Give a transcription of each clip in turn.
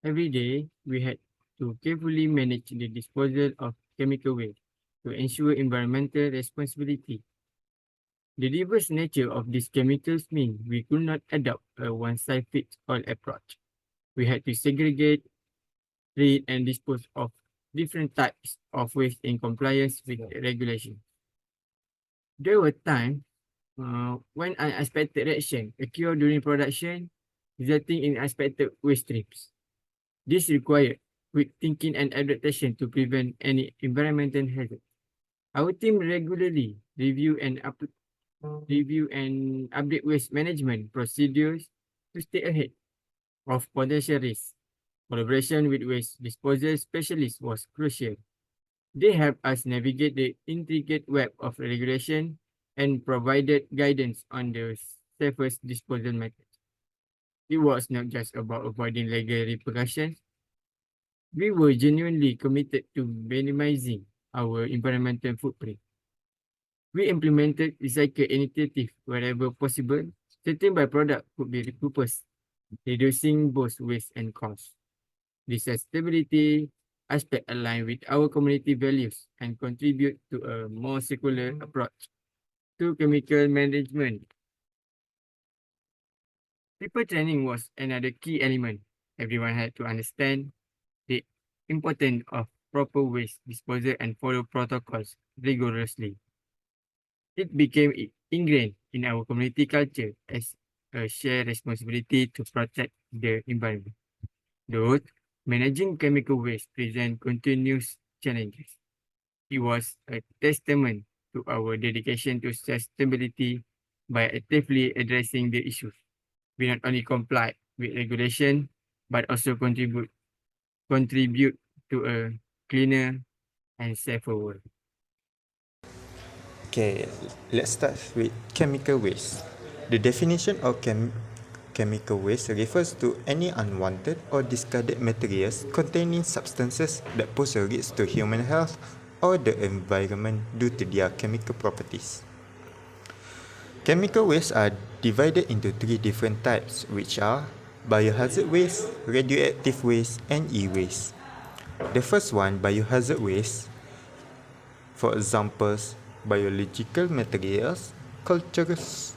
Every day, we had to carefully manage the disposal of chemical waste to ensure environmental responsibility. The diverse nature of these chemicals mean we could not adopt a one-size-fits-all approach. We had to segregate, treat, and dispose of different types of waste in compliance with the regulation. There were times when unexpected reaction occurred during production, resulting in unexpected waste streams. This required quick thinking and adaptation to prevent any environmental hazard. Our team regularly review and update waste management procedures to stay ahead of potential risks. Collaboration with waste disposal specialists was crucial. They helped us navigate the intricate web of regulation and provided guidance on the safest disposal methods. It was not just about avoiding legal repercussions. We were genuinely committed to minimizing our environmental footprint. We implemented recycle initiatives wherever possible. Certain byproducts could be repurposed, reducing both waste and cost. This sustainability aspect align with our community values and contribute to a more circular approach to chemical management. People training was another key element. Everyone had to understand the importance of proper waste disposal and follow protocols rigorously. It became ingrained in our community culture as a shared responsibility to protect the environment. Though managing chemical waste presents continuous challenges, it was a testament to our dedication to sustainability by actively addressing the issues. We not only comply with regulation, but also contribute to a cleaner and safer world. Okay, let's start with chemical waste. The definition of chemical waste refers to any unwanted or discarded materials containing substances that pose a risk to human health or the environment due to their chemical properties. Chemical wastes are divided into three different types, which are biohazard waste, radioactive waste, and e-waste. The first one, biohazard waste, for examples, biological materials, cultures,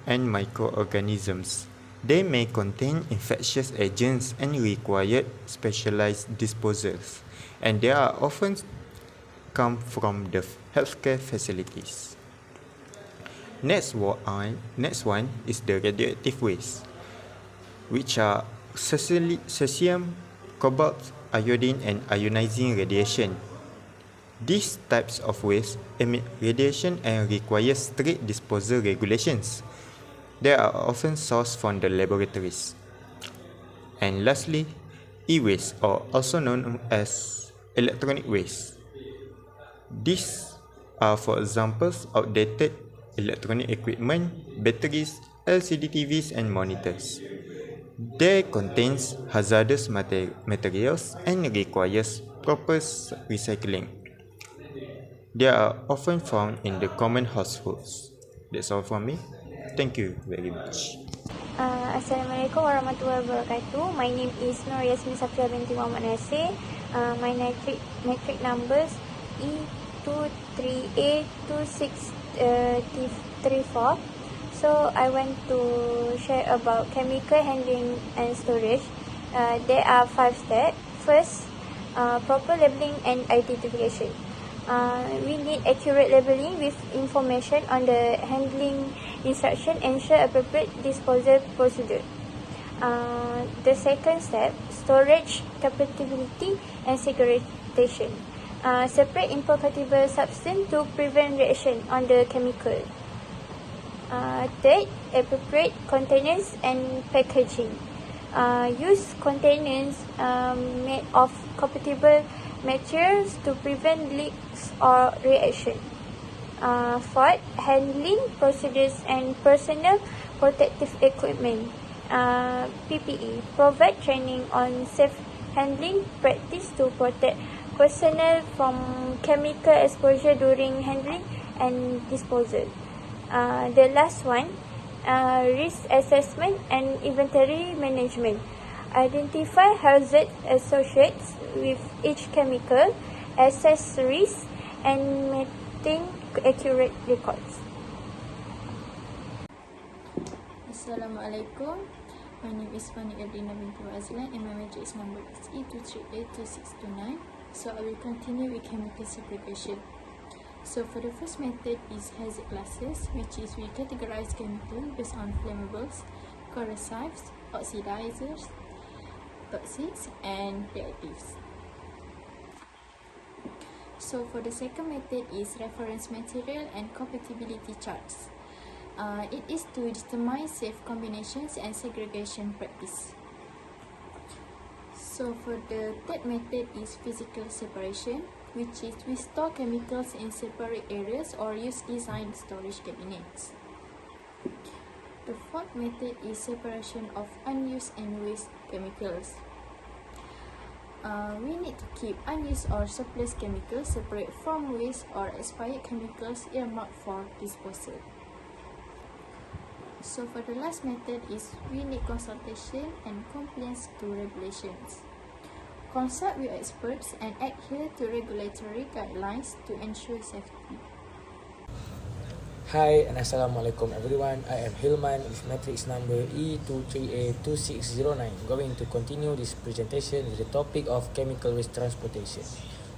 and microorganisms. They may contain infectious agents and require specialized disposals, and they are often come from the healthcare facilities. Next one is the radioactive waste, which are cesium, cobalt, iodine, and ionizing radiation. These types of waste emit radiation and require strict disposal regulations. They are often sourced from the laboratories. And lastly, e-waste, or also known as electronic waste. These are, for examples, outdated electronic equipment, batteries, LCD TVs, and monitors. They contain hazardous materials and requires proper recycling. They are often found in the common households. That's all from me. Thank you very much. Assalamualaikum warahmatullahi wabarakatuh. My name is Nur Yasmin Safia binti Muhammad Nasir. My matric numbers E23A2634. So I want to share about chemical handling and storage. There are 5 steps. First, proper labeling and identification. We need accurate labeling with information on the handling instruction, ensure appropriate disposal procedure. The second step, storage compatibility and segregation. Separate incompatible substance to prevent reaction on the chemical. Third, appropriate containers and packaging. Use containers made of compatible materials to prevent leaks or reaction. Fourth, handling procedures and personal protective equipment. PPE. Provide training on safe handling practice to protect personnel from chemical exposure during handling and disposal. The last one, risk assessment and inventory management. Identify hazard associates with each chemical, assess risk, and maintain accurate records. Assalamualaikum. My name is Fani Adrina binti Azlan and my matrix number is E2382629. So I will continue with chemical segregation. So for the first method is hazard classes, which is we categorize chemical based on flammables, corrosives, oxidizers, toxics, and reactives. So for the second method is reference material and compatibility charts. It is to determine safe combinations and segregation practice. So for the third method is physical separation, which is we store chemicals in separate areas or use designed storage cabinets. The fourth method is separation of unused and waste chemicals. We need to keep unused or surplus chemicals separate from waste or expired chemicals earmarked for disposal. So for the last method is we need consultation and compliance to regulations. Consult with experts and adhere to regulatory guidelines to ensure safety. Hi and Assalamualaikum everyone. I am Hilman with matrix number E23A2609, going to continue this presentation with the topic of chemical waste transportation.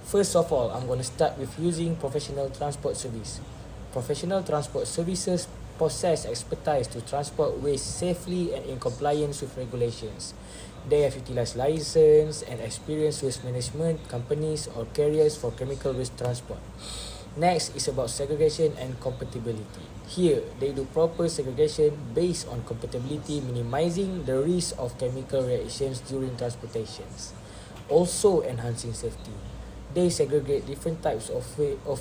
First of all, I'm going to start with using professional transport service. Professional transport services possess expertise to transport waste safely and in compliance with regulations. They have utilized license and experience waste management companies or carriers for chemical waste transport. Next is about segregation and compatibility. Here, they do proper segregation based on compatibility, minimizing the risk of chemical reactions during transportations. Also enhancing safety. They segregate different types of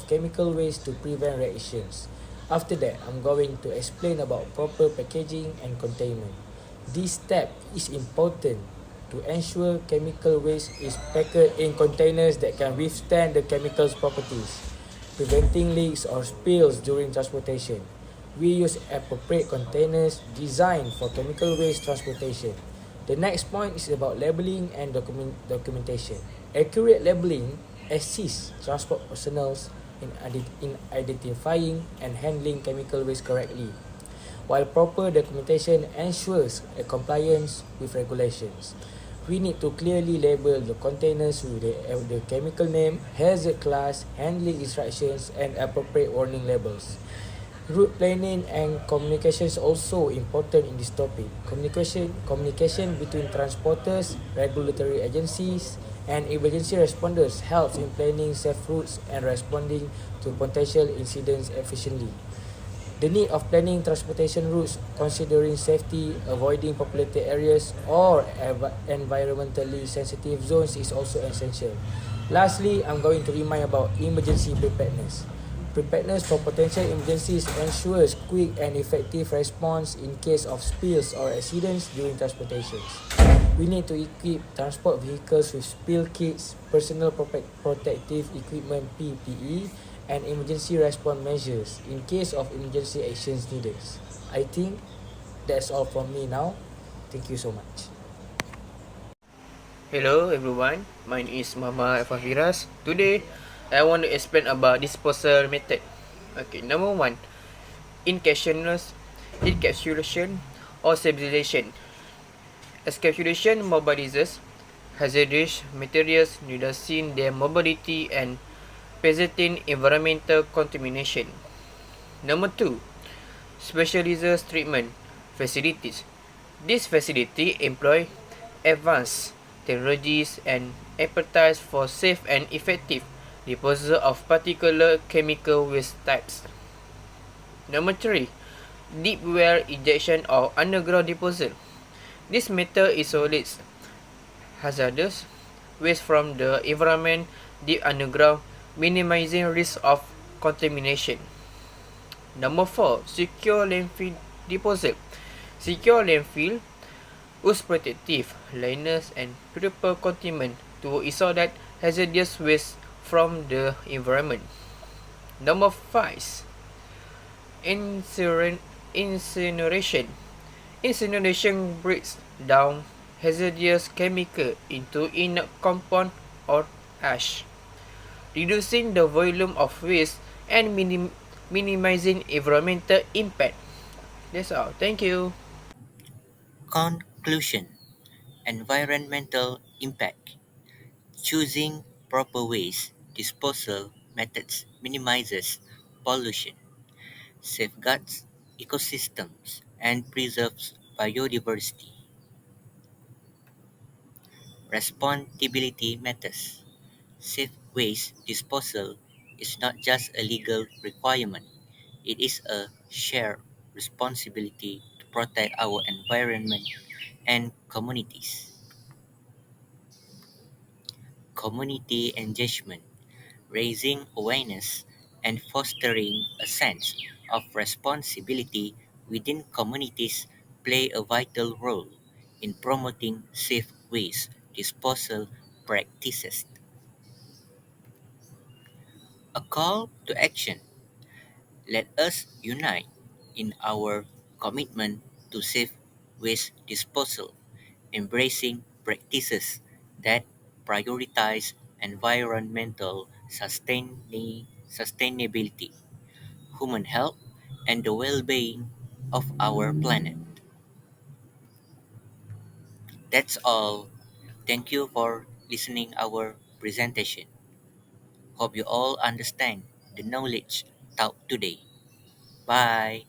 chemical waste to prevent reactions. After that, I'm going to explain about proper packaging and containment. This step is important to ensure chemical waste is packed in containers that can withstand the chemical's properties, preventing leaks or spills during transportation. We use appropriate containers designed for chemical waste transportation. The next point is about labeling and documentation. Accurate labeling assists transport personnel in identifying and handling chemical waste correctly, while proper documentation ensures a compliance with regulations. We need to clearly label the containers with the chemical name, hazard class, handling instructions, and appropriate warning labels. Route planning and communication is also important in this topic. Communication between transporters, regulatory agencies, and emergency responders helps in planning safe routes and responding to potential incidents efficiently. The need of planning transportation routes considering safety, avoiding populated areas, or environmentally sensitive zones is also essential. Lastly, I'm going to remind about emergency preparedness. Preparedness for potential emergencies ensures quick and effective response in case of spills or accidents during transportations. We need to equip transport vehicles with spill kits, personal protective equipment (PPE), and emergency response measures in case of emergency actions needed. I think that's all from me now. Thank you so much. Hello everyone, my name is Mama Fafiras. Today, I want to explain about disposal method. Okay, number 1, encapsulation or stabilization. Encapsulation mobilizes hazardous materials, reducing their mobility and preventing environmental contamination. Number 2, specialized treatment facilities. This facility employ advanced technologies and expertise for safe and effective disposal of particular chemical waste types. Number 3, deep well injection or underground disposal. This method isolates hazardous waste from the environment deep underground, minimizing risk of contamination. Number 4, secure landfill disposal. Secure landfill use protective liners and proper containment to isolate hazardous waste from the environment. Number 5, incineration. Incineration breaks down hazardous chemical into inert compound or ash, reducing the volume of waste and minimizing environmental impact. That's all. Thank you. Conclusion: Environmental impact. Choosing proper waste disposal methods minimizes pollution, safeguards ecosystems, and preserves biodiversity. Responsibility matters. Safe waste disposal is not just a legal requirement, it is a shared responsibility to protect our environment and communities. Community engagement, raising awareness, and fostering a sense of responsibility within communities play a vital role in promoting safe waste disposal practices. A call to action. Let us unite in our commitment to safe waste disposal, embracing practices that prioritize environmental sustainability, human health, and the well-being of our planet. That's all. Thank you for listening our presentation. Hope you all understand the knowledge taught today. Bye.